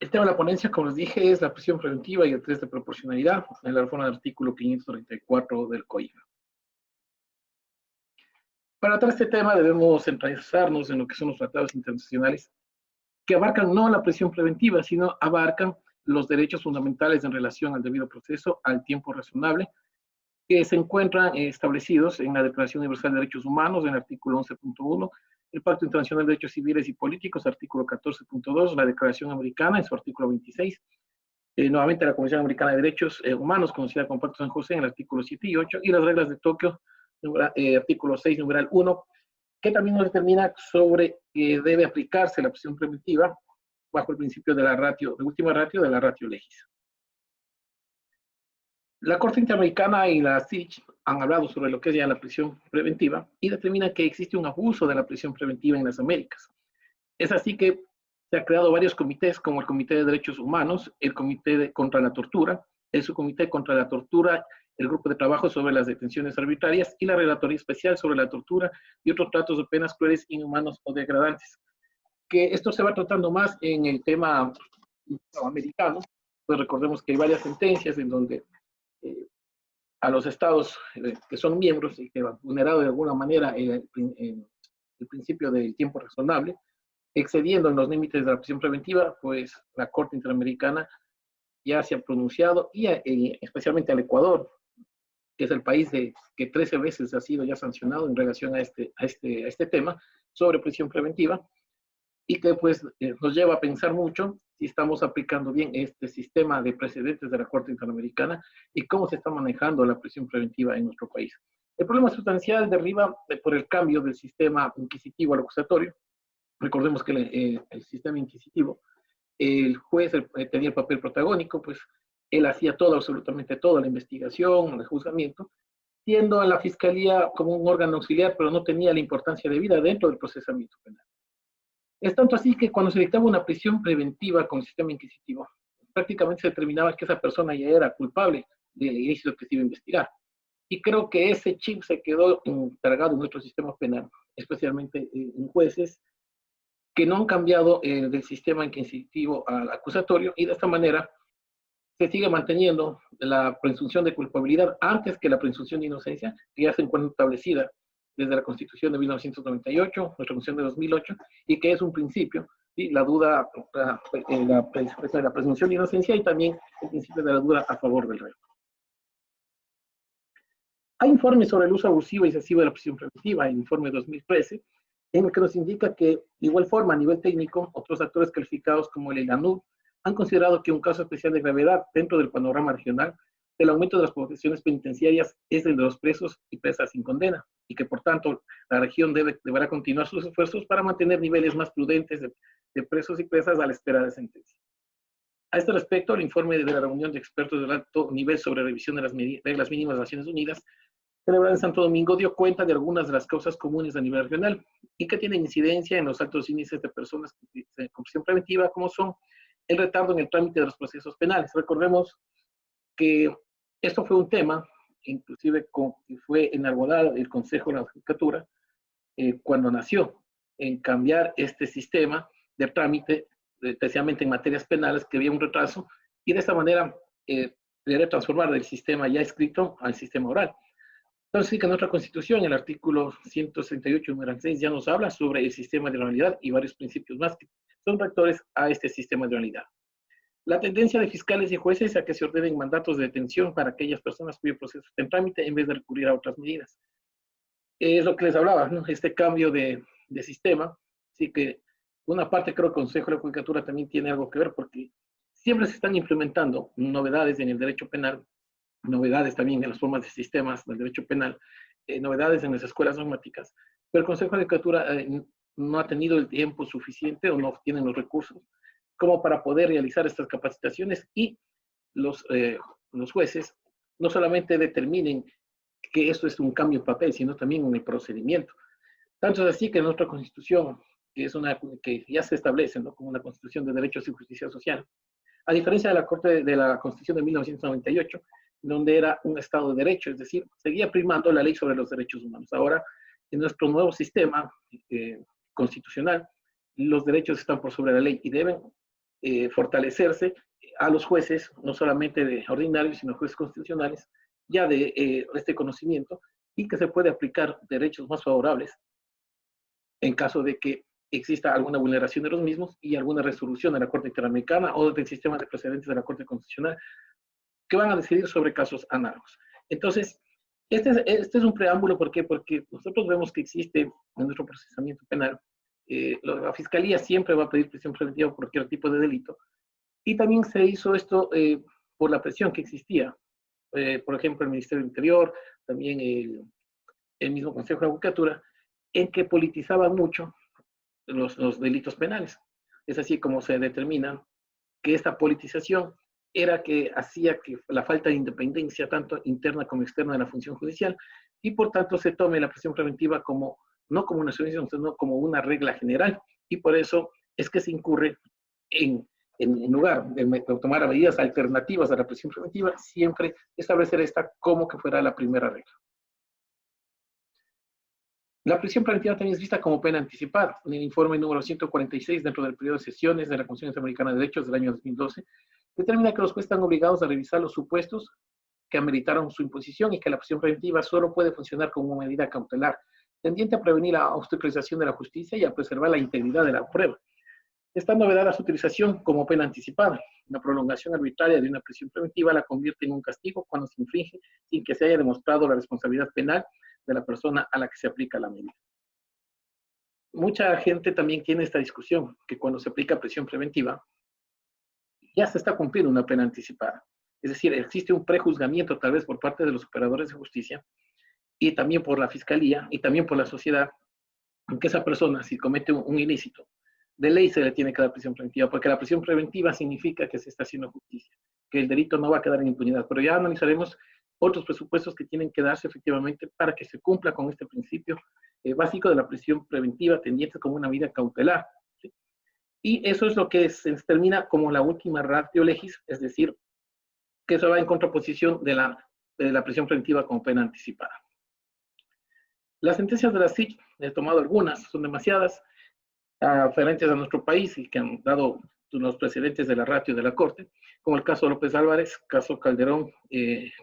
El tema de la ponencia, como les dije, es la prisión preventiva y el test de proporcionalidad en la reforma del artículo 534 del COIF. Para tratar este tema debemos centralizarnos en lo que son los tratados internacionales que abarcan no la prisión preventiva, sino abarcan los derechos fundamentales en relación al debido proceso, al tiempo razonable, que se encuentran establecidos en la Declaración Universal de Derechos Humanos, en el artículo 11.1, el Pacto Internacional de Derechos Civiles y Políticos, artículo 14.2, la Declaración Americana, en su artículo 26, nuevamente la Convención Americana de Derechos Humanos, conocida como Pacto San José, en el artículo 7 y 8, y las reglas de Tokio, artículo 6, numeral 1, que también nos determina sobre que debe aplicarse la prisión preventiva bajo el principio de la ratio, de última ratio, de la ratio legis. La Corte Interamericana y la CIDH han hablado sobre lo que es ya la prisión preventiva y determina que existe un abuso de la prisión preventiva en las Américas. Es así que se han creado varios comités, como el Comité de Derechos Humanos, el Comité contra la Tortura, el Subcomité contra la Tortura, el Grupo de Trabajo sobre las Detenciones Arbitrarias y la Relatoría Especial sobre la Tortura y otros tratos de penas crueles, inhumanos o degradantes. Que esto se va tratando más en el tema americano, pues recordemos que hay varias sentencias en donde a los estados que son miembros y que han vulnerado de alguna manera el principio del tiempo razonable, excediendo en los límites de la prisión preventiva, pues la Corte Interamericana ya se ha pronunciado, y especialmente al Ecuador, que es el país que 13 veces ha sido ya sancionado en relación a este tema sobre prisión preventiva, y que pues nos lleva a pensar mucho si estamos aplicando bien este sistema de precedentes de la Corte Interamericana y cómo se está manejando la prisión preventiva en nuestro país. El problema sustancial deriva por el cambio del sistema inquisitivo al acusatorio. Recordemos que el sistema inquisitivo, el juez tenía el papel protagónico, pues él hacía todo, absolutamente toda la investigación, el juzgamiento, siendo a la fiscalía como un órgano auxiliar, pero no tenía la importancia debida dentro del procesamiento penal. Es tanto así que cuando se dictaba una prisión preventiva con el sistema inquisitivo, prácticamente se determinaba que esa persona ya era culpable del ilícito que se iba a investigar. Y creo que ese chip se quedó cargado en nuestro sistema penal, especialmente en jueces que no han cambiado del sistema inquisitivo al acusatorio, y de esta manera se sigue manteniendo la presunción de culpabilidad antes que la presunción de inocencia, que ya se encuentra establecida desde la Constitución de 1998, nuestra Constitución de 2008, y que es un principio, ¿sí? La duda, la presunción de inocencia, y también el principio de la duda a favor del reo. Hay informes sobre el uso abusivo y excesivo de la prisión preventiva, el informe 2013, en el que nos indica que, de igual forma, a nivel técnico, otros actores calificados como el ILANUD han considerado que un caso especial de gravedad dentro del panorama regional del aumento de las poblaciones penitenciarias es el de los presos y presas sin condena, y que, por tanto, la región deberá continuar sus esfuerzos para mantener niveles más prudentes de presos y presas a la espera de sentencia. A este respecto, el informe de la reunión de expertos de alto nivel sobre revisión de las reglas mínimas de las Naciones Unidas, celebrada en Santo Domingo, dio cuenta de algunas de las causas comunes a nivel regional y que tienen incidencia en los altos índices de personas con prisión preventiva, como son el retardo en el trámite de los procesos penales. Recordemos que esto fue un tema, inclusive que fue enarbolado el Consejo de la Judicatura cuando nació, en cambiar este sistema de trámite, especialmente en materias penales, que había un retraso, y de esta manera querer transformar del sistema ya escrito al sistema oral. Entonces, sí que nuestra Constitución, el artículo 168, número 6, ya nos habla sobre el sistema de oralidad y varios principios más que son rectores a este sistema de oralidad. La tendencia de fiscales y jueces a que se ordenen mandatos de detención para aquellas personas cuyo proceso está en trámite en vez de recurrir a otras medidas. Es lo que les hablaba, ¿no? Este cambio de sistema. Así que, una parte, creo que el Consejo de la Judicatura también tiene algo que ver, porque siempre se están implementando novedades en el derecho penal, novedades también en las formas de sistemas del derecho penal, novedades en las escuelas normáticas, pero el Consejo de la Judicatura no ha tenido el tiempo suficiente o no tienen los recursos como para poder realizar estas capacitaciones, y los jueces no solamente determinen que esto es un cambio en papel, sino también en el procedimiento. Tanto es así que nuestra Constitución, que es que ya se establece, ¿no?, como una Constitución de Derechos y Justicia Social, a diferencia de la Constitución de 1998, donde era un Estado de Derecho, es decir, seguía primando la ley sobre los derechos humanos. Ahora, en nuestro nuevo sistema constitucional, los derechos están por sobre la ley y deben fortalecerse a los jueces, no solamente de ordinarios, sino jueces constitucionales, ya de este conocimiento, y que se puede aplicar derechos más favorables en caso de que exista alguna vulneración de los mismos y alguna resolución de la Corte Interamericana o del sistema de precedentes de la Corte Constitucional que van a decidir sobre casos análogos. Entonces, este es un preámbulo, ¿por qué? Porque nosotros vemos que existe en nuestro procesamiento penal, la Fiscalía siempre va a pedir prisión preventiva por cualquier tipo de delito, y también se hizo esto por la presión que existía. Por ejemplo, el Ministerio del Interior, también el mismo Consejo de Judicatura, en que politizaban mucho los delitos penales. Es así como se determina que esta politización era que hacía que la falta de independencia, tanto interna como externa de la función judicial, y por tanto se tome la prisión preventiva como, no como una solución, sino como una regla general, y por eso es que se incurre en lugar de tomar medidas alternativas a la prisión preventiva, siempre establecer esta como que fuera la primera regla. La prisión preventiva también es vista como pena anticipada. En el informe número 146, dentro del periodo de sesiones de la Comisión Interamericana de Derechos del año 2012, determina que los jueces están obligados a revisar los supuestos que ameritaron su imposición y que la prisión preventiva solo puede funcionar como medida cautelar, tendiente a prevenir la obstaculización de la justicia y a preservar la integridad de la prueba. Esta novedad a su utilización como pena anticipada. La prolongación arbitraria de una prisión preventiva la convierte en un castigo cuando se infringe sin que se haya demostrado la responsabilidad penal de la persona a la que se aplica la medida. Mucha gente también tiene esta discusión, que cuando se aplica prisión preventiva, ya se está cumpliendo una pena anticipada. Es decir, existe un prejuzgamiento tal vez por parte de los operadores de justicia y también por la fiscalía y también por la sociedad, en que esa persona, si comete un ilícito, de ley se le tiene que dar prisión preventiva, porque la prisión preventiva significa que se está haciendo justicia, que el delito no va a quedar en impunidad. Pero ya analizaremos otros presupuestos que tienen que darse efectivamente para que se cumpla con este principio básico de la prisión preventiva tendiente como una medida cautelar. ¿Sí? Y eso es lo que se termina como la última ratio legis, es decir, que eso va en contraposición de la prisión preventiva como pena anticipada. Las sentencias de la SIC, he tomado algunas, son demasiadas, referentes a nuestro país y que han dado los precedentes de la ratio de la Corte, como el caso López Álvarez, caso Calderón,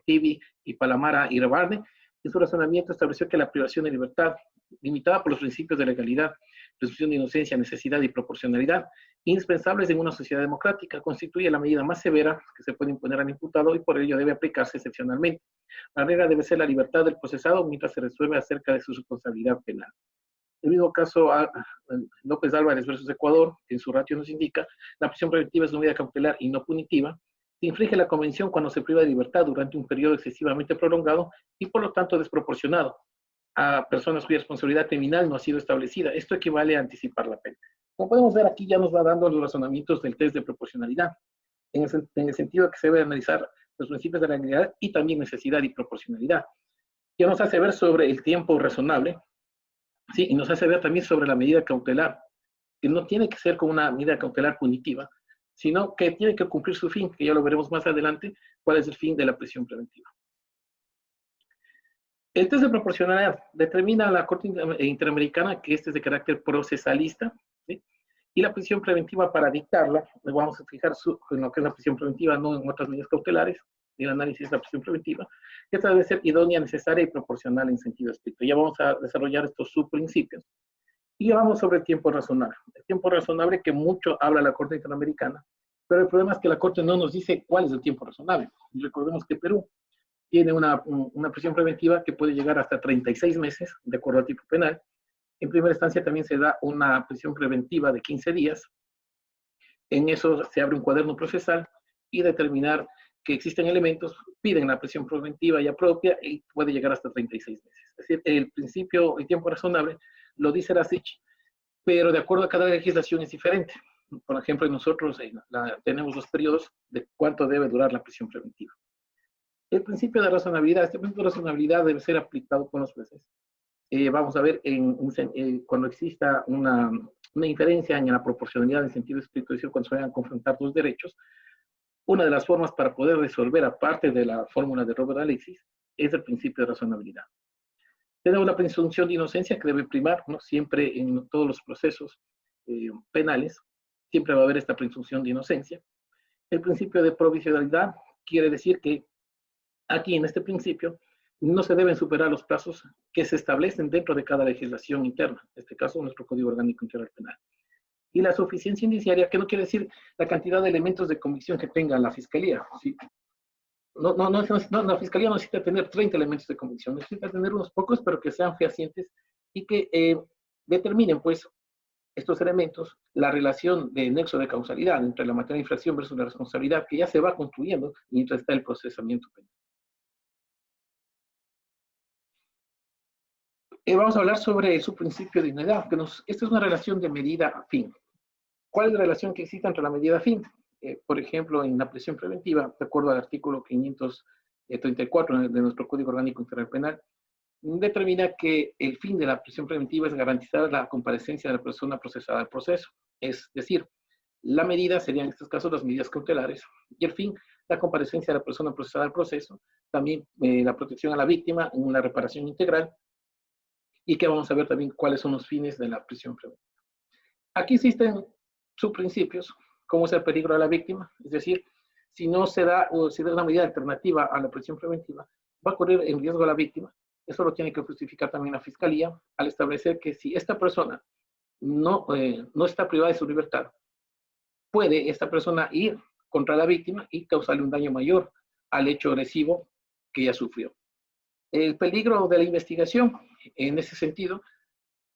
Tibi y Palamara y Rebarne. En su razonamiento estableció que la privación de libertad, limitada por los principios de legalidad, presunción de inocencia, necesidad y proporcionalidad, indispensables en una sociedad democrática, constituye la medida más severa que se puede imponer al imputado y por ello debe aplicarse excepcionalmente. La regla debe ser la libertad del procesado mientras se resuelve acerca de su responsabilidad penal. El mismo caso a López Álvarez versus Ecuador, que en su ratio nos indica, la prisión preventiva es una medida cautelar y no punitiva. Se infringe la convención cuando se priva de libertad durante un periodo excesivamente prolongado y por lo tanto desproporcionado a personas cuya responsabilidad criminal no ha sido establecida. Esto equivale a anticipar la pena. Como podemos ver, aquí ya nos va dando los razonamientos del test de proporcionalidad, en el sentido de que se debe analizar los principios de la legalidad y también necesidad y proporcionalidad. Ya nos hace ver sobre el tiempo razonable, sí, y nos hace ver también sobre la medida cautelar, que no tiene que ser como una medida cautelar punitiva, sino que tiene que cumplir su fin, que ya lo veremos más adelante, cuál es el fin de la prisión preventiva. El test de proporcionalidad determina a la Corte Interamericana que este es de carácter procesalista, ¿sí? Y la prisión preventiva para dictarla, vamos a fijar en lo que es la prisión preventiva, no en otras medidas cautelares, el análisis de la prisión preventiva, que esta debe ser idónea, necesaria y proporcional en sentido estricto. Ya vamos a desarrollar estos subprincipios. Y ya vamos sobre el tiempo razonable. El tiempo razonable que mucho habla la Corte Interamericana, pero el problema es que la Corte no nos dice cuál es el tiempo razonable. Y recordemos que Perú tiene una prisión preventiva que puede llegar hasta 36 meses, de acuerdo al tipo penal. En primera instancia también se da una prisión preventiva de 15 días. En eso se abre un cuaderno procesal y determinar que existen elementos, piden la prisión preventiva ya propia y puede llegar hasta 36 meses. Es decir, el principio, el tiempo razonable, lo dice la SIC, pero de acuerdo a cada legislación es diferente. Por ejemplo, nosotros tenemos los periodos de cuánto debe durar la prisión preventiva. El principio de razonabilidad, este principio de razonabilidad debe ser aplicado con los jueces. Vamos a ver cuando exista una inferencia en la proporcionalidad en sentido estricto, es decir, cuando se vayan a confrontar dos derechos, una de las formas para poder resolver, aparte de la fórmula de Robert Alexis, es el principio de razonabilidad. Tenemos la presunción de inocencia que debe primar, ¿no? Siempre en todos los procesos penales, siempre va a haber esta presunción de inocencia. El principio de provisionalidad quiere decir que aquí en este principio no se deben superar los plazos que se establecen dentro de cada legislación interna, en este caso nuestro Código Orgánico Integral Penal. Y la suficiencia indiciaria, que no quiere decir la cantidad de elementos de convicción que tenga la Fiscalía. ¿Sí? La Fiscalía no necesita tener 30 elementos de convicción, necesita tener unos pocos, pero que sean fehacientes y que determinen, pues, estos elementos, la relación de nexo de causalidad entre la materia de infracción versus la responsabilidad, que ya se va construyendo mientras está el procesamiento penal. Vamos a hablar sobre su principio de idoneidad, esta es una relación de medida a fin. ¿Cuál es la relación que existe entre la medida a fin? Por ejemplo, en la prisión preventiva, de acuerdo al artículo 534 de nuestro Código Orgánico Integral Penal, determina que el fin de la prisión preventiva es garantizar la comparecencia de la persona procesada al proceso. Es decir, la medida serían en estos casos las medidas cautelares y el fin, la comparecencia de la persona procesada al proceso, también la protección a la víctima, una reparación integral, y que vamos a ver también cuáles son los fines de la prisión preventiva. Aquí existen subprincipios, como es el peligro de la víctima, es decir, si no se da o se da una medida alternativa a la prisión preventiva, va a correr en riesgo a la víctima. Eso lo tiene que justificar también la Fiscalía al establecer que si esta persona no está privada de su libertad, puede esta persona ir contra la víctima y causarle un daño mayor al hecho lesivo que ella sufrió. El peligro de la investigación, en ese sentido,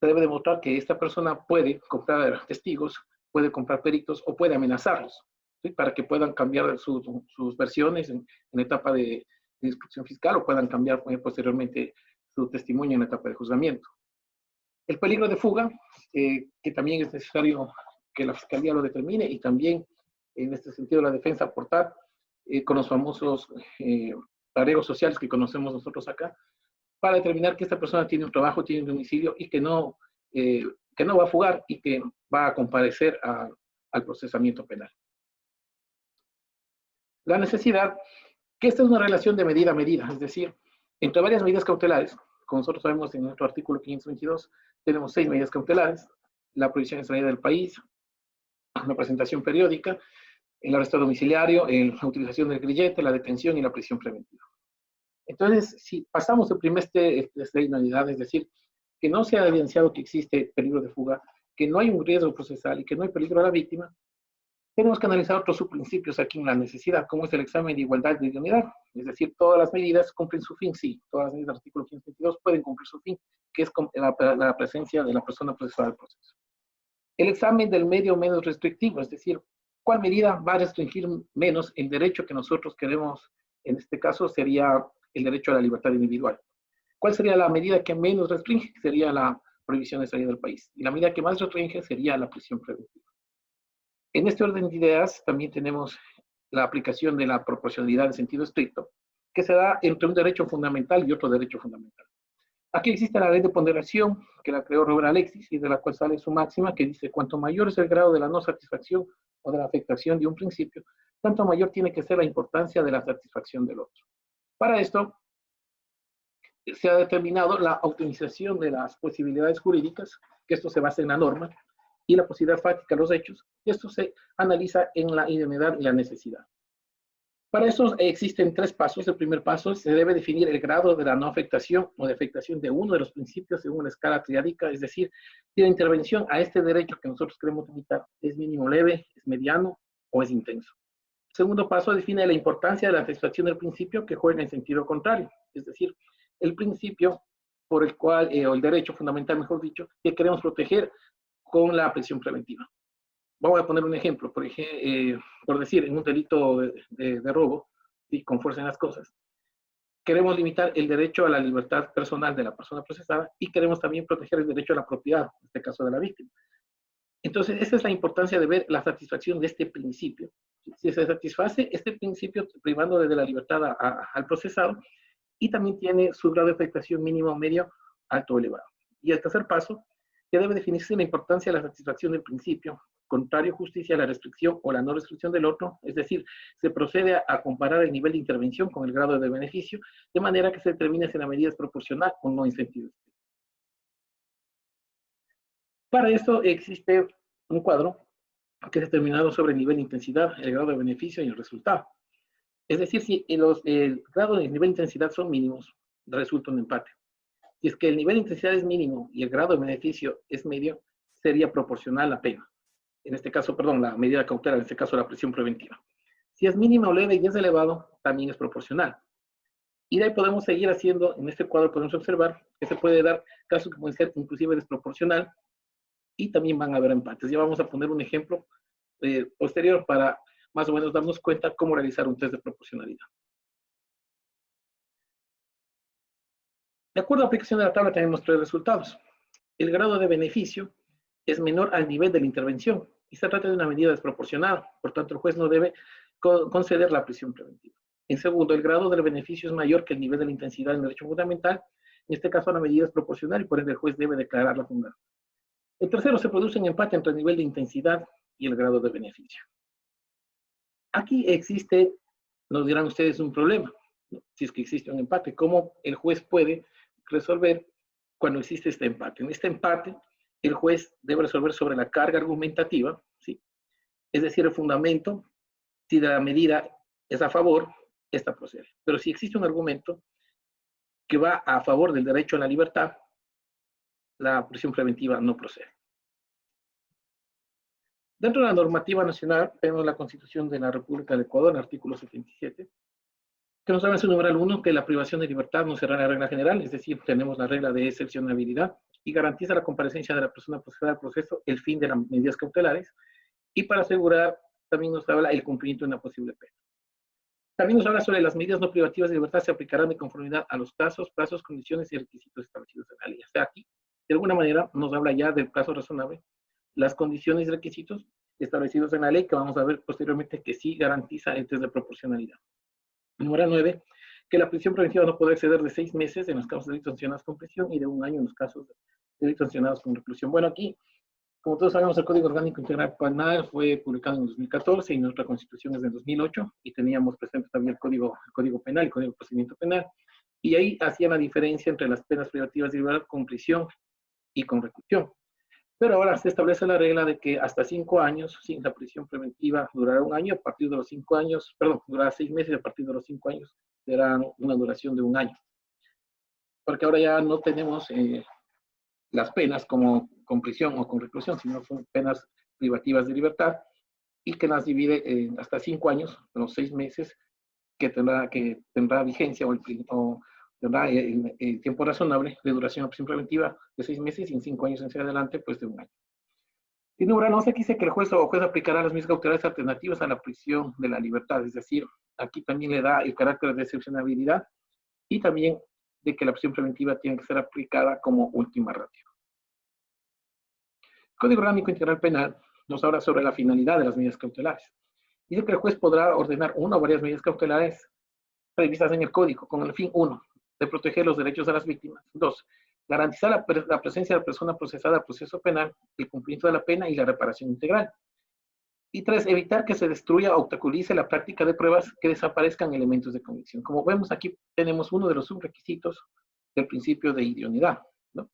se debe demostrar que esta persona puede comprar testigos, puede comprar peritos o puede amenazarlos, ¿sí? Para que puedan cambiar sus versiones en etapa de instrucción fiscal o puedan cambiar posteriormente su testimonio en la etapa de juzgamiento. El peligro de fuga, que también es necesario que la Fiscalía lo determine y también en este sentido la defensa aportar con los famosos tareos sociales que conocemos nosotros acá, para determinar que esta persona tiene un trabajo, tiene un domicilio y que no va a fugar y que va a comparecer al procesamiento penal. La necesidad, que esta es una relación de medida a medida, es decir, entre varias medidas cautelares, como nosotros sabemos en nuestro artículo 522, tenemos 6 medidas cautelares: la prohibición de salida del país, la presentación periódica, el arresto domiciliario, la utilización del grillete, la detención y la prisión preventiva. Entonces, si pasamos el primer test de idoneidad, es decir, que no se ha evidenciado que existe peligro de fuga, que no hay un riesgo procesal y que no hay peligro a la víctima, tenemos que analizar otros subprincipios aquí en la necesidad, como es el examen de igualdad de idoneidad. Es decir, todas las medidas cumplen su fin, sí, todas las medidas del artículo 522 pueden cumplir su fin, que es la presencia de la persona procesada al proceso. El examen del medio menos restrictivo, es decir, ¿cuál medida va a restringir menos el derecho que nosotros queremos? En este caso sería el derecho a la libertad individual. ¿Cuál sería la medida que menos restringe? Sería la prohibición de salir del país. Y la medida que más restringe sería la prisión preventiva. En este orden de ideas también tenemos la aplicación de la proporcionalidad en sentido estricto, que se da entre un derecho fundamental y otro derecho fundamental. Aquí existe la ley de ponderación, que la creó Robert Alexis, y de la cual sale su máxima, que dice: cuanto mayor es el grado de la no satisfacción o de la afectación de un principio, tanto mayor tiene que ser la importancia de la satisfacción del otro. Para esto, se ha determinado la optimización de las posibilidades jurídicas, que esto se basa en la norma, y la posibilidad fáctica de los hechos, y esto se analiza en la idoneidad y la necesidad. Para eso existen 3 pasos. El primer paso, se debe definir el grado de la no afectación o de afectación de uno de los principios según una escala triádica, es decir, si la intervención a este derecho que nosotros queremos limitar es mínimo leve, es mediano o es intenso. El segundo paso define la importancia de la satisfacción del principio que juega en sentido contrario, es decir, el principio por el cual, o el derecho fundamental, mejor dicho, que queremos proteger con la prisión preventiva. Vamos a poner un ejemplo, por decir, en un delito de robo, ¿sí? Con fuerza en las cosas, queremos limitar el derecho a la libertad personal de la persona procesada y queremos también proteger el derecho a la propiedad, en este caso de la víctima. Entonces, esa es la importancia de ver la satisfacción de este principio. Si se satisface este principio privando de la libertad al procesado, y también tiene su grado de afectación mínimo, medio, alto o elevado. Y el tercer paso, que debe definirse la importancia de la satisfacción del principio, contrario justicia a la restricción o la no restricción del otro, es decir, se procede a comparar el nivel de intervención con el grado de beneficio, de manera que se determine si la medida es proporcional o no en sentido estricto. Para esto existe un cuadro que es determinado sobre el nivel de intensidad, el grado de beneficio y el resultado. Es decir, si el grado de nivel de intensidad son mínimos, resulta un empate. Si es que el nivel de intensidad es mínimo y el grado de beneficio es medio, sería proporcional la pena. En este caso, perdón, la medida cautelar, en este caso la prisión preventiva. Si es mínima o leve y es elevado, también es proporcional. Y de ahí podemos seguir haciendo, en este cuadro podemos observar que se puede dar casos que pueden ser inclusive desproporcional y también van a haber empates. Ya vamos a poner un ejemplo posterior para más o menos darnos cuenta cómo realizar un test de proporcionalidad. De acuerdo a la aplicación de la tabla tenemos tres resultados. El grado de beneficio es menor al nivel de la intervención y se trata de una medida desproporcionada, por tanto el juez no debe conceder la prisión preventiva. En segundo, el grado del beneficio es mayor que el nivel de la intensidad del derecho fundamental, en este caso la medida es proporcional y por ende el juez debe declararla fundada. El tercero, se produce un empate entre el nivel de intensidad y el grado de beneficio. Aquí existe, nos dirán ustedes, un problema, ¿no? Si es que existe un empate, ¿cómo el juez puede resolver cuando existe este empate? En este empate, el juez debe resolver sobre la carga argumentativa, ¿sí? Es decir, el fundamento, si la medida es a favor, esta procede. Pero si existe un argumento que va a favor del derecho a la libertad, la prisión preventiva no procede. Dentro de la normativa nacional, tenemos la Constitución de la República del Ecuador, el artículo 77, que nos habla en su numeral 1 que la privación de libertad no será la regla general, es decir, tenemos la regla de excepcionalidad y garantiza la comparecencia de la persona procesada al proceso, el fin de las medidas cautelares, y para asegurar, también nos habla el cumplimiento de una posible pena. También nos habla sobre las medidas no privativas de libertad se aplicarán de conformidad a los casos, plazos, condiciones y requisitos establecidos en la ley. O sea, aquí, de alguna manera, nos habla ya del plazo razonable, las condiciones y requisitos establecidos en la ley, que vamos a ver posteriormente que sí garantiza el test de proporcionalidad. Número 9, que la prisión preventiva no puede exceder de 6 meses en los casos de delitos sancionados con prisión y de 1 año en los casos de delitos sancionados con reclusión. Bueno, aquí, como todos sabemos, el Código Orgánico Integral Penal fue publicado en 2014 y nuestra Constitución es de 2008 y teníamos presente también el Código Penal, el Código de Procedimiento Penal, y ahí hacían la diferencia entre las penas privativas de libertad con prisión y con reclusión. Pero ahora se establece la regla de que hasta 5 años, sin la prisión preventiva durará 1 año, a partir de los 5 años, perdón, durará 6 meses y a partir de los 5 años será una duración de 1 año. Porque ahora ya no tenemos las penas como con prisión o con reclusión, sino son penas privativas de libertad y que las divide en hasta 5 años, los 6 meses que tendrá vigencia o tendrá el tiempo razonable de duración de prisión preventiva de 6 meses y en 5 años hacia adelante, pues de 1 año. Y número 11 dice que el juez o juez aplicará las medidas cautelares alternativas a la prisión de la libertad, es decir, aquí también le da el carácter de excepcionalidad y también de que la prisión preventiva tiene que ser aplicada como última ratio. El Código Orgánico Integral Penal nos habla sobre la finalidad de las medidas cautelares. Dice que el juez podrá ordenar una o varias medidas cautelares previstas en el Código con el fin, 1, de proteger los derechos de las víctimas, 2, garantizar la presencia de la persona procesada al proceso penal, el cumplimiento de la pena y la reparación integral. Y 3, evitar que se destruya o obstaculice la práctica de pruebas que desaparezcan elementos de convicción. Como vemos aquí tenemos uno de los subrequisitos del principio de idoneidad, ¿no?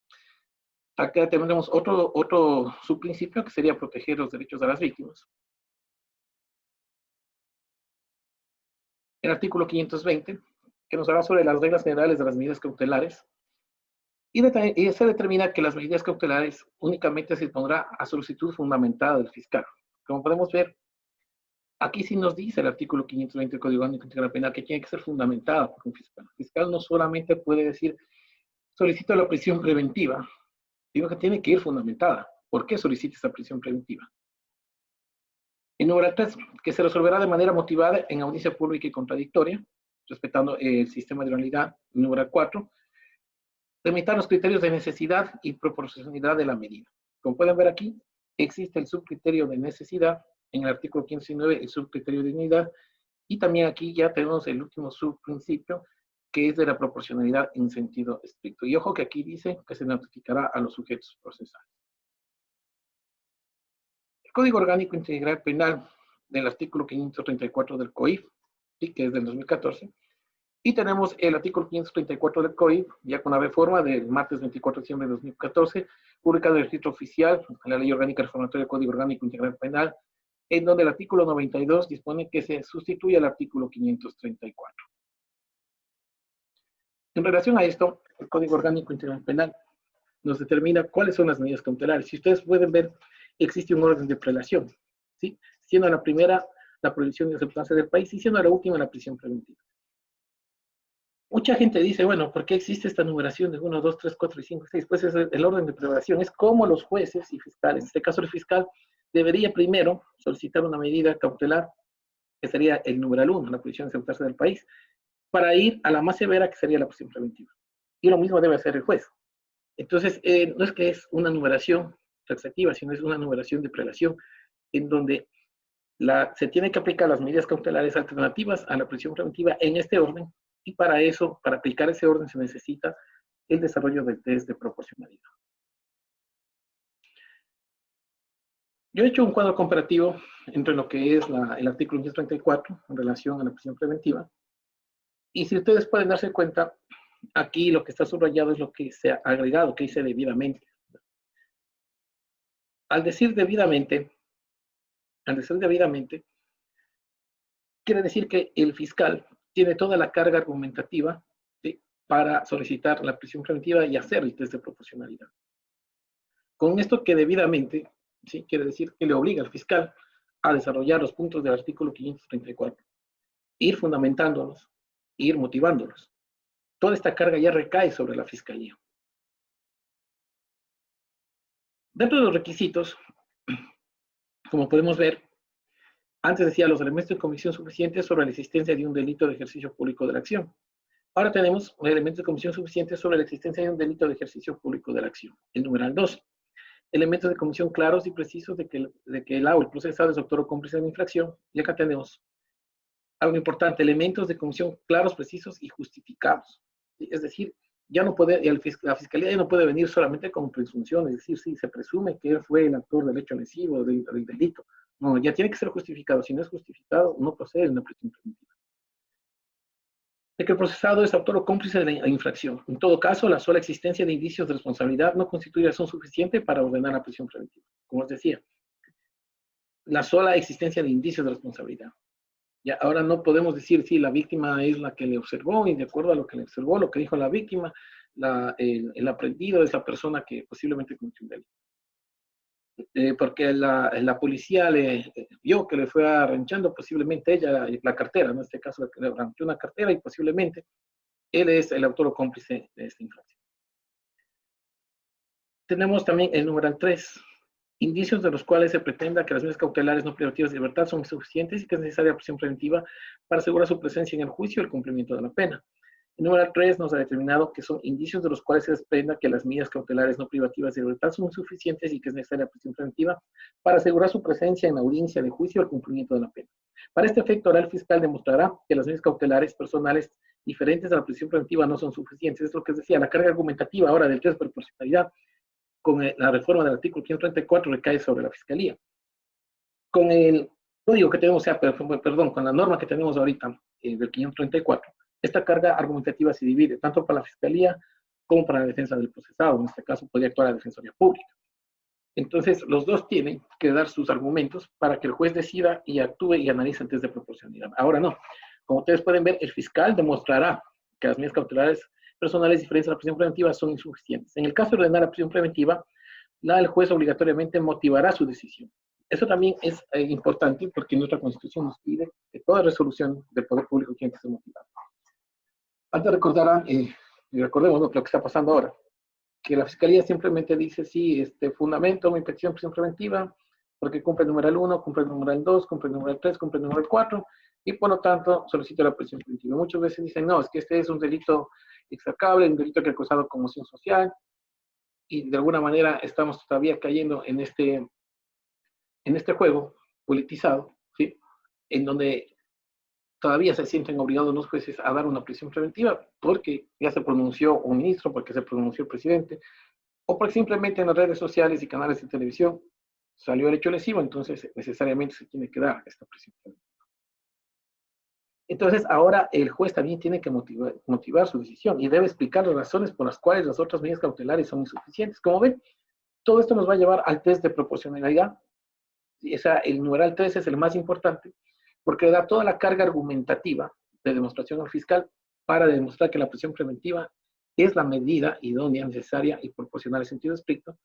Acá tenemos otro subprincipio que sería proteger los derechos de las víctimas. El artículo 520, que nos habla sobre las reglas generales de las medidas cautelares, y se determina que las medidas cautelares únicamente se pondrá a solicitud fundamentada del fiscal. Como podemos ver, aquí sí nos dice el artículo 520 del Código Orgánico Integral Penal que tiene que ser fundamentada por un fiscal. El fiscal no solamente puede decir, solicito la prisión preventiva, sino que tiene que ir fundamentada. ¿Por qué solicita esta prisión preventiva? Y número 3, que se resolverá de manera motivada en audiencia pública y contradictoria, respetando el sistema de oralidad. Número 4, delimitar los criterios de necesidad y proporcionalidad de la medida. Como pueden ver aquí, existe el subcriterio de necesidad, en el artículo 509 el subcriterio de dignidad, y también aquí ya tenemos el último subprincipio, que es de la proporcionalidad en sentido estricto. Y ojo que aquí dice que se notificará a los sujetos procesales. El Código Orgánico Integral Penal del artículo 534 del COIF, ¿sí?, que es del 2014, y tenemos el artículo 534 del COIF, ya con la reforma del martes 24 de diciembre de 2014, publicado en el registro oficial, la Ley Orgánica Reformatoria del Código Orgánico Integral Penal en donde el artículo 92 dispone que se sustituye al artículo 534. En relación a esto, el Código Orgánico Integral Penal nos determina cuáles son las medidas cautelares. Si ustedes pueden ver, existe un orden de prelación, ¿sí? Siendo la primera la prohibición de aceptancia del país y siendo la última la prisión preventiva. Mucha gente dice, bueno, ¿por qué existe esta numeración de 1, 2, 3, 4 y 5, 6? Pues es el orden de prelación, es como los jueces y fiscales, en este caso el fiscal, debería primero solicitar una medida cautelar, que sería el numeral 1, la prohibición de aceptarse del país, para ir a la más severa, que sería la prisión preventiva. Y lo mismo debe hacer el juez. Entonces, no es que es una numeración taxativa, sino es una numeración de prelación, en donde se tienen que aplicar las medidas cautelares alternativas a la prisión preventiva en este orden, y para eso, para aplicar ese orden, se necesita el desarrollo del test de proporcionalidad. Yo he hecho un cuadro comparativo entre lo que es el artículo 534 en relación a la prisión preventiva, y si ustedes pueden darse cuenta, aquí lo que está subrayado es lo que se ha agregado, que dice debidamente. Al decir debidamente, quiere decir que el fiscal tiene toda la carga argumentativa, ¿sí?, para solicitar la prisión preventiva y hacer el test de proporcionalidad. Con esto que debidamente, ¿sí?, quiere decir que le obliga al fiscal a desarrollar los puntos del artículo 534, ir fundamentándolos, ir motivándolos. Toda esta carga ya recae sobre la fiscalía. Dentro de los requisitos, como podemos ver, antes decía los elementos de convicción suficientes sobre la existencia de un delito de ejercicio público de la acción. Ahora tenemos elementos de convicción suficientes sobre la existencia de un delito de ejercicio público de la acción. El numeral 2. Elementos de convicción claros y precisos de que el o el procesado es autor o cómplice de la infracción. Y acá tenemos algo importante, elementos de convicción claros, precisos y justificados. Es decir, ya no puede, la fiscalía ya no puede venir solamente con presunción, es decir, sí, se presume que él fue el autor del hecho lesivo, del delito. No, ya tiene que ser justificado. Si no es justificado, no procede una prisión preventiva. De que el procesado es autor o cómplice de la infracción. En todo caso, la sola existencia de indicios de responsabilidad no constituye razón suficiente para ordenar la prisión preventiva. Como os decía, la sola existencia de indicios de responsabilidad. Ya, ahora no podemos decir si la víctima es la que le observó y de acuerdo a lo que le observó, lo que dijo la víctima, el aprendido es la persona que posiblemente cometió un delito. Porque la policía le vio que le fue arranchando posiblemente ella la cartera, en este caso le arranchó una cartera y posiblemente él es el autor o cómplice de esta infracción. Tenemos también el numeral 3. Indicios de los cuales se pretenda que las medidas cautelares no privativas de libertad son insuficientes y que es necesaria prisión preventiva para asegurar su presencia en el juicio y el cumplimiento de la pena. El numeral 3 nos ha determinado que son indicios de los cuales se desprenda que las medidas cautelares no privativas de libertad son insuficientes y que es necesaria prisión preventiva para asegurar su presencia en la audiencia de juicio y el cumplimiento de la pena. Para este efecto, ahora el fiscal demostrará que las medidas cautelares personales diferentes a la prisión preventiva no son suficientes. Es lo que decía, la carga argumentativa ahora del test de proporcionalidad con la reforma del artículo 534 recae sobre la fiscalía. Con el código que tenemos, con la norma que tenemos ahorita del 534, esta carga argumentativa se divide tanto para la fiscalía como para la defensa del procesado. En este caso podría actuar la Defensoría Pública. Entonces, los dos tienen que dar sus argumentos para que el juez decida y actúe y analice el test de proporcionalidad. Ahora no. Como ustedes pueden ver, el fiscal demostrará que las medidas cautelares personales diferentes a la prisión preventiva son insuficientes. En el caso de ordenar la prisión preventiva, el juez obligatoriamente motivará su decisión. Eso también es importante porque nuestra Constitución nos pide que toda resolución del Poder Público tiene que ser motivada. Antes recordarán, y recordemos lo que está pasando ahora, que la Fiscalía simplemente dice, sí, fundamento mi petición de prisión preventiva, porque cumple el numeral 1, cumple el numeral 2, cumple el numeral 3, cumple el numeral 4, y por lo tanto solicito la prisión preventiva. Muchas veces dicen, no, es que este es un delito execrable, un delito que ha causado conmoción social, y de alguna manera estamos todavía cayendo en este juego politizado, ¿sí?, en donde todavía se sienten obligados los jueces a dar una prisión preventiva porque ya se pronunció un ministro, porque se pronunció el presidente, o porque simplemente en las redes sociales y canales de televisión salió el hecho lesivo, entonces necesariamente se tiene que dar esta prisión preventiva. Entonces ahora el juez también tiene que motivar su decisión y debe explicar las razones por las cuales las otras medidas cautelares son insuficientes. Como ven, todo esto nos va a llevar al test de proporcionalidad El numeral 3 es el más importante porque da toda la carga argumentativa de demostración al fiscal para demostrar que la prisión preventiva es la medida idónea, necesaria y proporcional en sentido estricto,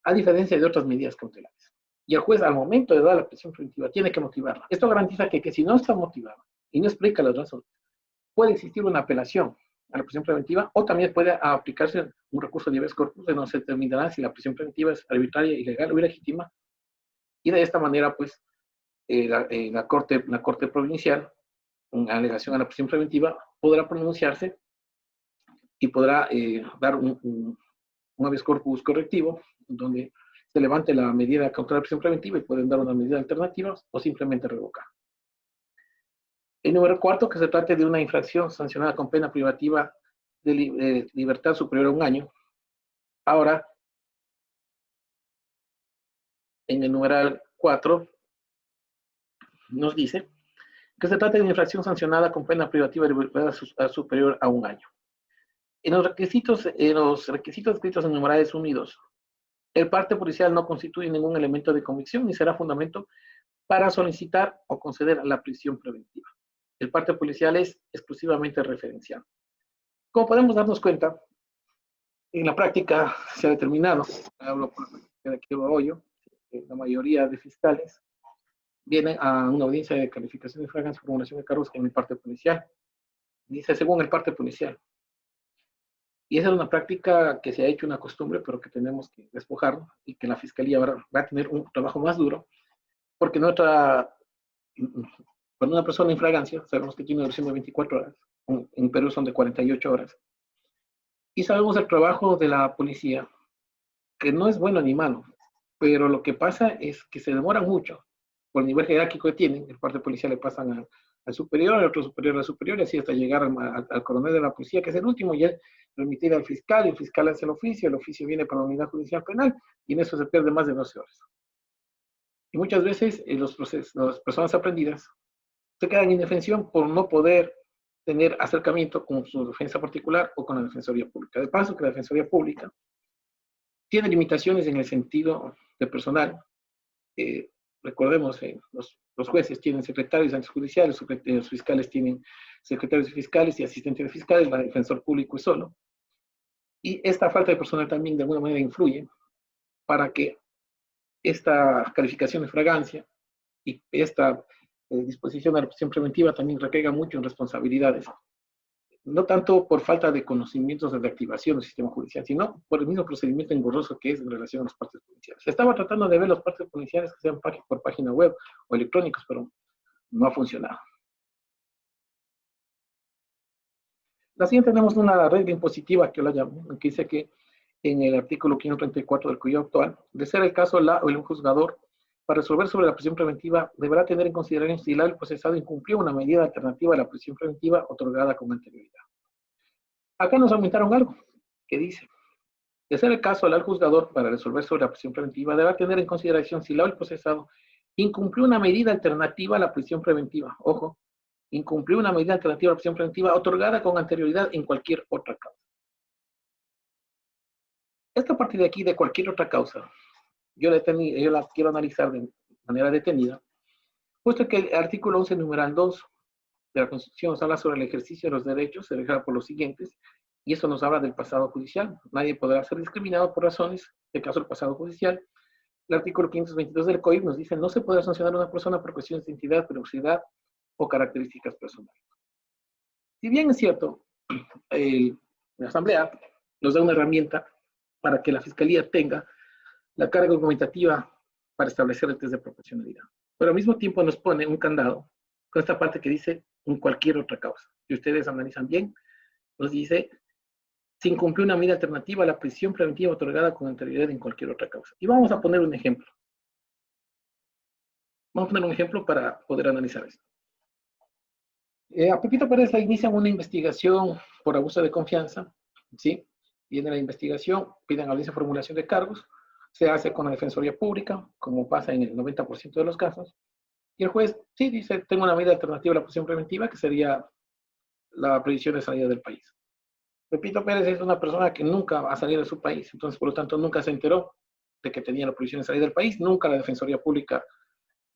a diferencia de otras medidas cautelares. Y el juez, al momento de dar la prisión preventiva, tiene que motivarla. Esto garantiza que si no está motivada y no explica las razones, puede existir una apelación a la prisión preventiva o también puede aplicarse un recurso de habeas corpus de donde se determinará si la prisión preventiva es arbitraria, ilegal o ilegítima. Y de esta manera, pues, la corte provincial, en alegación a la prisión preventiva, podrá pronunciarse y podrá dar un habeas corpus correctivo, donde se levante la medida cautelar de prisión preventiva y pueden dar una medida alternativa o simplemente revocar. El número 4, que se trate de una infracción sancionada con pena privativa de libertad superior a 1 año. Ahora, en el numeral 4, nos dice que se trata de una infracción sancionada con pena privativa de libertad superior a 1 año. En los requisitos escritos en numerales 1 y 2, el parte policial no constituye ningún elemento de convicción ni será fundamento para solicitar o conceder la prisión preventiva. El parte policial es exclusivamente referencial. Como podemos darnos cuenta, en la práctica se ha determinado, hablo por la práctica de aquí de Hoyo, la mayoría de fiscales vienen a una audiencia de calificación de fragancia y formulación de cargos en el parte policial. Dice, según el parte policial. Y esa es una práctica que se ha hecho una costumbre, pero que tenemos que despojar y que la fiscalía ahora va a tener un trabajo más duro, porque cuando una persona en fragancia, sabemos que tiene una duración de 24 horas, en Perú son de 48 horas, y sabemos el trabajo de la policía, que no es bueno ni malo, pero lo que pasa es que se demora mucho por el nivel jerárquico que tienen. El parte policial le pasan al superior, al otro superior, al superior, y así hasta llegar al coronel de la policía, que es el último, y él remitir al fiscal, y el fiscal hace el oficio viene para la unidad judicial penal, y en eso se pierde más de 12 horas. Y muchas veces las personas aprendidas se quedan en indefensión por no poder tener acercamiento con su defensa particular o con la Defensoría Pública. De paso, que la Defensoría Pública tiene limitaciones en el sentido de personal. Recordemos, los jueces tienen secretarios antijudiciales, los fiscales tienen secretarios de fiscales y asistentes de fiscales, el defensor público es solo. Y esta falta de personal también de alguna manera influye para que esta calificación de fragancia y esta disposición a la prisión preventiva también recaiga mucho en responsabilidades, no tanto por falta de conocimientos de activación del sistema judicial, sino por el mismo procedimiento engorroso que es en relación a los partes policiales. Se estaba tratando de ver los partes policiales que sean por página web o electrónicos, pero no ha funcionado. La siguiente tenemos una regla impositiva que la llamo, que dice que en el artículo 534 del Código actual, de ser el caso la o el juzgador, para resolver sobre la prisión preventiva, deberá tener en consideración si el procesado incumplió una medida alternativa a la prisión preventiva otorgada con anterioridad. Acá nos aumentaron algo, que dice, de ser el caso al juzgador para resolver sobre la prisión preventiva, deberá tener en consideración si el procesado incumplió una medida alternativa a la prisión preventiva. Ojo, incumplió una medida alternativa a la prisión preventiva otorgada con anterioridad en cualquier otra causa. Esta parte de aquí, de cualquier otra causa, yo la quiero analizar de manera detenida, puesto que el artículo 11, numeral 2 de la Constitución nos habla sobre el ejercicio de los derechos, se deja por los siguientes, y eso nos habla del pasado judicial. Nadie podrá ser discriminado por razones, en el caso del pasado judicial. El artículo 522 del COIP nos dice, no se podrá sancionar a una persona por cuestiones de identidad, periodicidad o características personales. Si bien es cierto, la Asamblea nos da una herramienta para que la Fiscalía tenga la carga argumentativa para establecer el test de proporcionalidad. Pero al mismo tiempo nos pone un candado con esta parte que dice en cualquier otra causa. Si ustedes analizan bien, nos dice si incumplió una medida alternativa a la prisión preventiva otorgada con anterioridad en cualquier otra causa. Y vamos a poner un ejemplo. Vamos a poner un ejemplo para poder analizar esto. A Pepito Pérez le inician una investigación por abuso de confianza, ¿sí? Viene la investigación, piden audiencia de formulación de cargos, se hace con la Defensoría Pública, como pasa en el 90% de los casos, y el juez sí dice, tengo una medida alternativa a la prisión preventiva, que sería la prohibición de salida del país. Pepito Pérez es una persona que nunca va a salir de su país, entonces por lo tanto nunca se enteró de que tenía la prohibición de salir del país, nunca la Defensoría Pública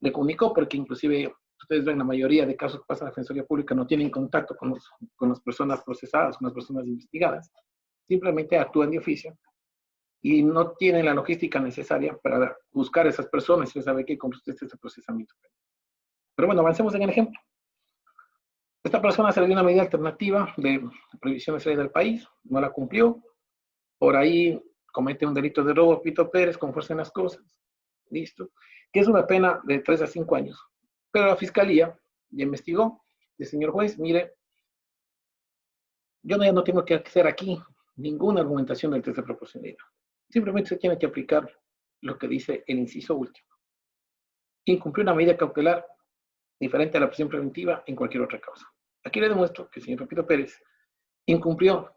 le comunicó, porque inclusive ustedes ven la mayoría de casos que pasan a la Defensoría Pública no tienen contacto con las personas procesadas, con las personas investigadas, simplemente actúan de oficio y no tienen la logística necesaria para buscar a esas personas y saber qué con ustedes ese procesamiento. Pero bueno, avancemos en el ejemplo. Esta persona se le dio una medida alternativa de prohibición de salir del país, no la cumplió, por ahí comete un delito de robo, Pito Pérez, con fuerza en las cosas, listo, que es una pena de 3 a 5 años. Pero la fiscalía ya investigó, el señor juez, mire, yo ya no tengo que hacer aquí ninguna argumentación del test de proporcionalidad. Simplemente se tiene que aplicar lo que dice el inciso último. Incumplió una medida cautelar diferente a la prisión preventiva en cualquier otra causa. Aquí le demuestro que el señor Pepito Pérez incumplió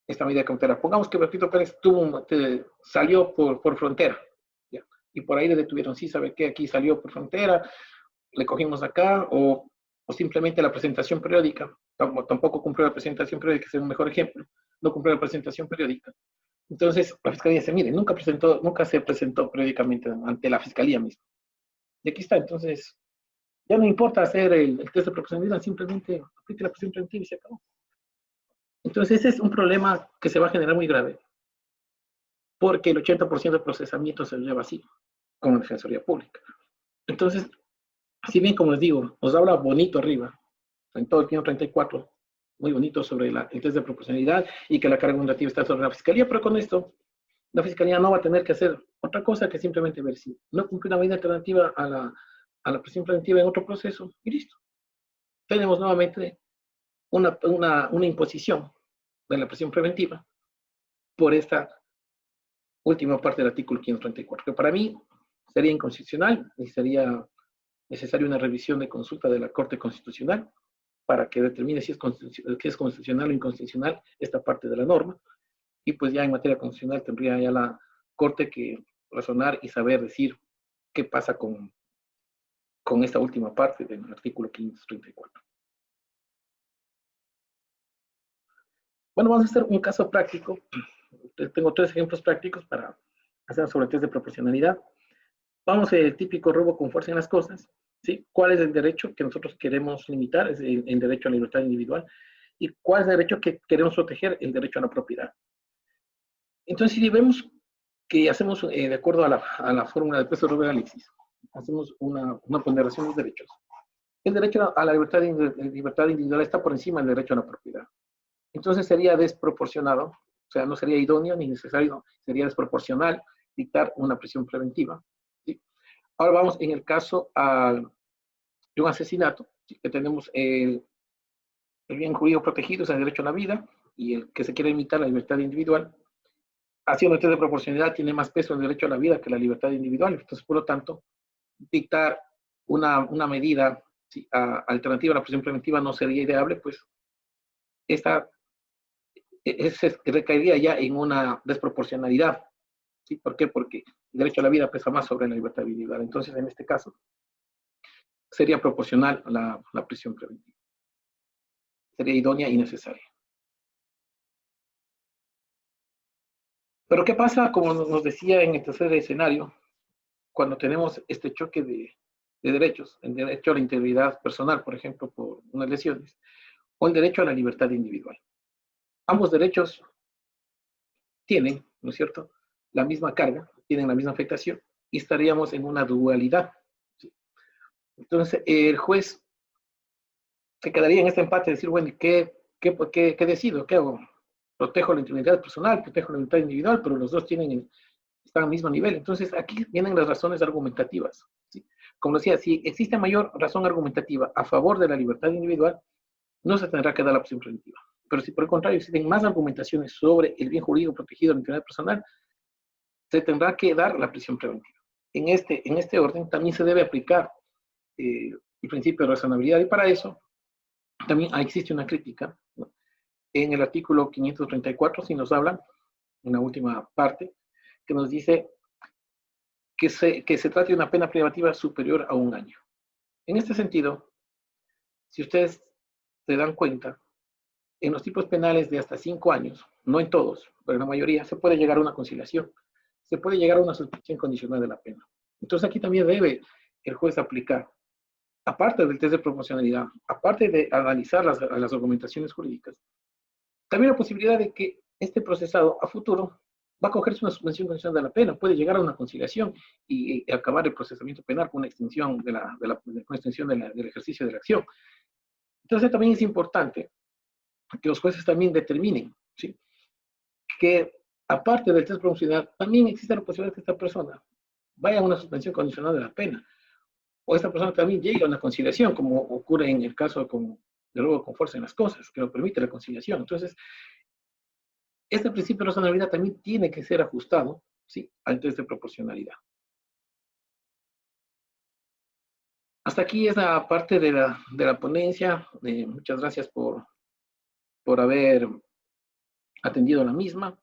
esta medida cautelar. Pongamos que Pepito Pérez salió por frontera, ¿ya? Y por ahí le detuvieron. Sí, ¿sabe qué? Aquí salió por frontera, le cogimos acá, o simplemente la presentación periódica. Tampoco cumplió la presentación periódica, es un mejor ejemplo. No cumplió la presentación periódica. Entonces, la fiscalía dice, mire, nunca se presentó periódicamente ante la fiscalía misma. Y aquí está, entonces, ya no importa hacer el test de proporcionalidad, simplemente aplique la prisión preventiva y se acabó. Entonces, ese es un problema que se va a generar muy grave, porque el 80% del procesamiento se lleva así, con la Defensoría Pública. Entonces, si bien, como les digo, nos habla bonito arriba, en todo el 34, muy bonito sobre el test de proporcionalidad y que la carga administrativa está sobre la fiscalía, pero con esto, la fiscalía no va a tener que hacer otra cosa que simplemente ver si no cumple una medida alternativa a la prisión preventiva en otro proceso y listo. Tenemos nuevamente una imposición de la prisión preventiva por esta última parte del artículo 534, que para mí sería inconstitucional y sería necesaria una revisión de consulta de la Corte Constitucional para que determine si es constitucional o inconstitucional esta parte de la norma. Y pues ya en materia constitucional tendría ya la Corte que razonar y saber decir qué pasa con esta última parte del artículo 534. Bueno, vamos a hacer un caso práctico. Tengo 3 ejemplos prácticos para hacer sobre el test de proporcionalidad. Vamos al típico robo con fuerza en las cosas, ¿sí? ¿Cuál es el derecho que nosotros queremos limitar? Es el derecho a la libertad individual. ¿Y cuál es el derecho que queremos proteger? El derecho a la propiedad. Entonces, si vemos que hacemos, de acuerdo a la fórmula de peso Robert Alexis, hacemos una ponderación de los derechos. El derecho a la libertad individual está por encima del derecho a la propiedad. Entonces sería desproporcionado, o sea, no sería idóneo ni necesario, sería desproporcional dictar una prisión preventiva. ¿Sí? Ahora vamos en el caso de un asesinato, ¿sí? Que tenemos el bien jurídico protegido, o sea, el derecho a la vida, y el que se quiere limitar la libertad individual. Haciendo el test de proporcionalidad tiene más peso el derecho a la vida que la libertad individual. Entonces, por lo tanto, dictar una medida, ¿sí?, alternativa a la prisión preventiva no sería ideable, pues esta recaería ya en una desproporcionalidad. ¿Sí? ¿Por qué? Porque el derecho a la vida pesa más sobre la libertad individual. Entonces, en este caso, sería proporcional la prisión preventiva. Sería idónea y necesaria. Pero ¿qué pasa, como nos decía en el tercer escenario, cuando tenemos este choque de derechos, el derecho a la integridad personal, por ejemplo, por unas lesiones, o el derecho a la libertad individual? Ambos derechos tienen, ¿no es cierto?, la misma carga, tienen la misma afectación, y estaríamos en una dualidad. ¿Sí? Entonces, el juez se quedaría en este empate de decir, bueno, ¿qué decido? ¿Qué hago? Protejo la integridad personal, protejo la libertad individual, pero los dos están al mismo nivel. Entonces, aquí vienen las razones argumentativas. ¿Sí? Como decía, si existe mayor razón argumentativa a favor de la libertad individual, no se tendrá que dar la opción preventiva. Pero si por el contrario existen más argumentaciones sobre el bien jurídico protegido de la integridad personal, se tendrá que dar la prisión preventiva. En este orden también se debe aplicar el principio de razonabilidad, y para eso también existe una crítica, ¿no? En el artículo 534, si nos hablan, en la última parte, que nos dice que se trate de una pena privativa superior a 1 año. En este sentido, si ustedes se dan cuenta, en los tipos penales de hasta 5 años, no en todos, pero en la mayoría, se puede llegar a una conciliación, se puede llegar a una suspensión condicional de la pena. Entonces aquí también debe el juez aplicar, aparte del test de proporcionalidad, aparte de analizar las argumentaciones jurídicas, también la posibilidad de que este procesado a futuro va a cogerse una suspensión condicional de la pena, puede llegar a una conciliación y acabar el procesamiento penal con una extensión, del ejercicio de la acción. Entonces también es importante que los jueces también determinen, ¿sí?, que aparte del test proporcional, también existe la posibilidad de que esta persona vaya a una suspensión condicional de la pena, o esta persona también llegue a una conciliación, como ocurre en el caso de robo con fuerza en las cosas, que lo permite la conciliación. Entonces, este principio de razonabilidad también tiene que ser ajustado, ¿sí?, al test de proporcionalidad. Hasta aquí es la parte de la ponencia. Muchas gracias por haber atendido la misma.